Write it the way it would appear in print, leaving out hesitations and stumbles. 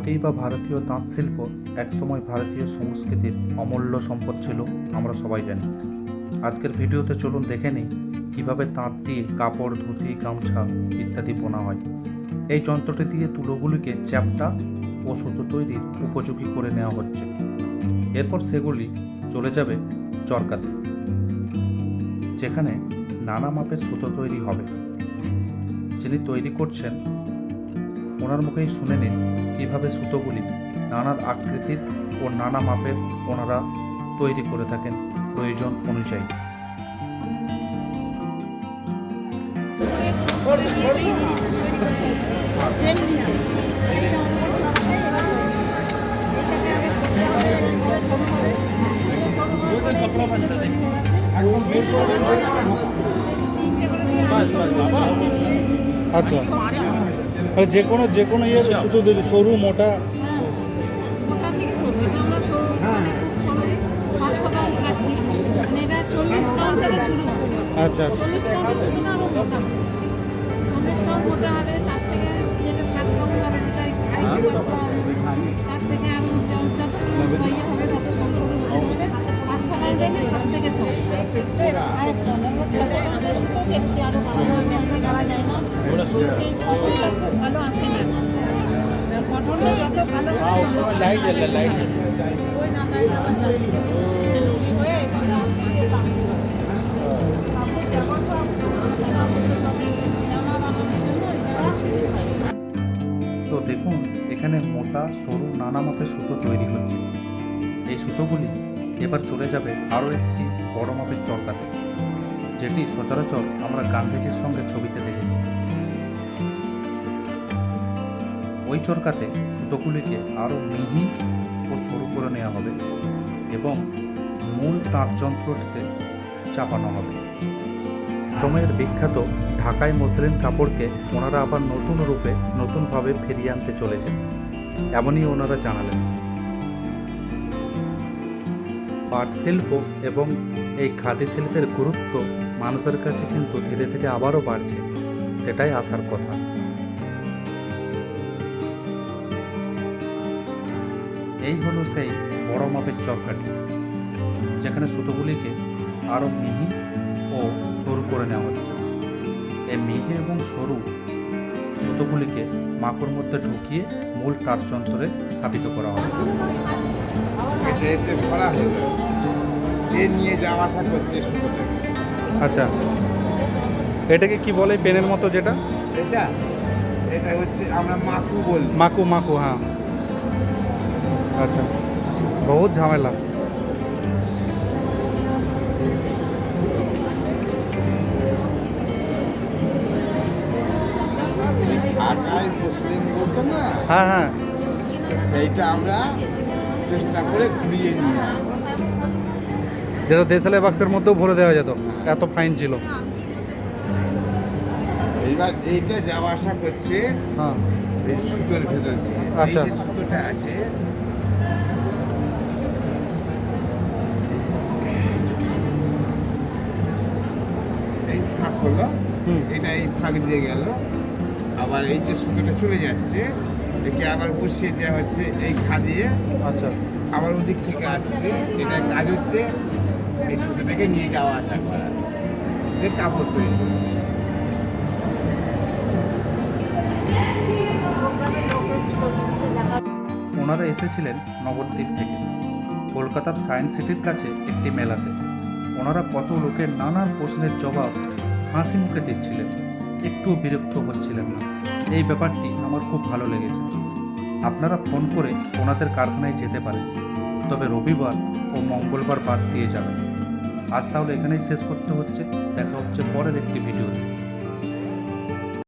মাটি বা ভারতীয় তাঁত শিল্প একসময় ভারতীয় সংস্কৃতির অমূল্য সম্পদ ছিল, আমরা সবাই জানি। আজকের ভিডিওতে চলুন দেখে নিই কীভাবে তাঁত দিয়ে কাপড়, ধুতি, গামছা ইত্যাদি বোনা হয়। এই যন্ত্রটি দিয়ে তুলোগুলিকে চ্যাপ্টা ও সুতো তৈরির উপযোগী করে নেওয়া হচ্ছে। এরপর সেগুলি চলে যাবে চরকাতে, যেখানে নানা মাপের সুতো তৈরি হবে। যিনি তৈরি করছেন ওনার মুখেই শুনে নিন কীভাবে সুতোগুলি নানা আকৃতির ও নানা মাপের ওনারা তৈরি করে থাকেন প্রয়োজন অনুযায়ী। আচ্ছা, যে কোনো ইয়ে সুতো তৈরি, সরু মোটা। আচ্ছা, 40 কাউন্ট শুধু না, আরো মোটা 40 কাউন্ট মোটা হবে। তার থেকে যেটা 7 কাউন্ট হবে সেটা তার থেকে আরো যত ইয়ে হবে তত সরু হতে 500 কাউন্ট এনে সব থেকে ছোট হাইস্ট কাউন্ট। আমরা 600 কাউন্টের সুতো কিনছি, আরো ভালো করা যায় না, ভালো আসে না। কটনটা যত ভালো লাইট ওই নাম্বার তো দেখুন, এখানে মোটা সরু নানা মাপের সুতো তৈরি হচ্ছে। এই সুতোগুলি এবার চলে যাবে আরও একটি বড় মাপের চরকাতে, যেটি সচরাচর আমরা গান্ধীজির সঙ্গে ছবিতে দেখেছি। ওই চরকাতে সুতোগুলিকে আরও মিহি ও সরু করে নেওয়া হবে এবং মূল তাঁত যন্ত্রটিতে চাপানো হবে। সময়ের বিখ্যাত ঢাকাই মসলিন কাপড়কে ওনারা আবার নতুন রূপে নতুনভাবে ফিরিয়ে আনতে চলেছেন, এমনই ওনারা জানালেন। পাট শিল্প এবং এই খাদি শিল্পের গুরুত্ব মানুষের কাছে কিন্তু ধীরে ধীরে আবারও বাড়ছে, সেটাই আসার কথা। এই হলো সেই বড় মাপের চরকাটি, যেখানে সুতোগুলিকে আরও মিহি ও সরু করে নেওয়া হচ্ছে। এই মিহি এবং সরু সুতোগুলিকে মাকড় মধ্যে ঢুকিয়ে মূল তাঁত যন্ত্রে স্থাপিত করা হবে। নিয়ে যাওয়া আসা করছে সুতোটাকে। আচ্ছা, এটাকে কি বলে পেনের মতো যেটা? এটা হচ্ছে আমরা মাকু বলি। মাকু, হ্যাঁ। আচ্ছা, বহুত ঝামেলা। ঢাকায় মুসলিম বলতো না, হ্যাঁ, সেইটা আমরা চেষ্টা করে ঘুরিয়ে নিয়ে আসি। যেটা দেশালাই বাক্সের মধ্যেও ভরে দেওয়া যেত, এত ফাইন ছিল। এইবার এইটা যাওয়া আসা করছে হ্যাঁ, এই সুতোর ভেতর দিয়ে। আচ্ছা। এই যে সুতোটা আছে, এই ফাঁক হলো, এটা এই ফাঁক দিয়ে গেল। আবার এই যে সুতোটা চলে যাচ্ছে, একে আবার বসিয়ে দেওয়া হচ্ছে এই ঘা দিয়ে। আচ্ছা, আবার ওদিক থেকে আসছে, এটা কাজ হচ্ছে এই সুতোটাকে নিয়ে যাওয়া আসা করা, যে কাপড় তৈরি। ওনারা এসেছিলেন নবদ্বীপ থেকে, কলকাতার সায়েন্স সিটির কাছে একটি মেলাতে। ওনারা কত লোকের নানান প্রশ্নের জবাব হাসি মুখে দিচ্ছিলেন, একটুও বিরক্ত হচ্ছিলেন না। এই ব্যাপারটি আমার খুব ভালো লেগেছে। আপনারা ফোন করে ওনাদের কারখানায় যেতে পারেন, তবে রবিবার ও মঙ্গলবার বাদ দিয়ে যাবেন। আজ তাহলে এখানেই শেষ করতে হচ্ছে। দেখা হচ্ছে পরের একটি ভিডিওতে।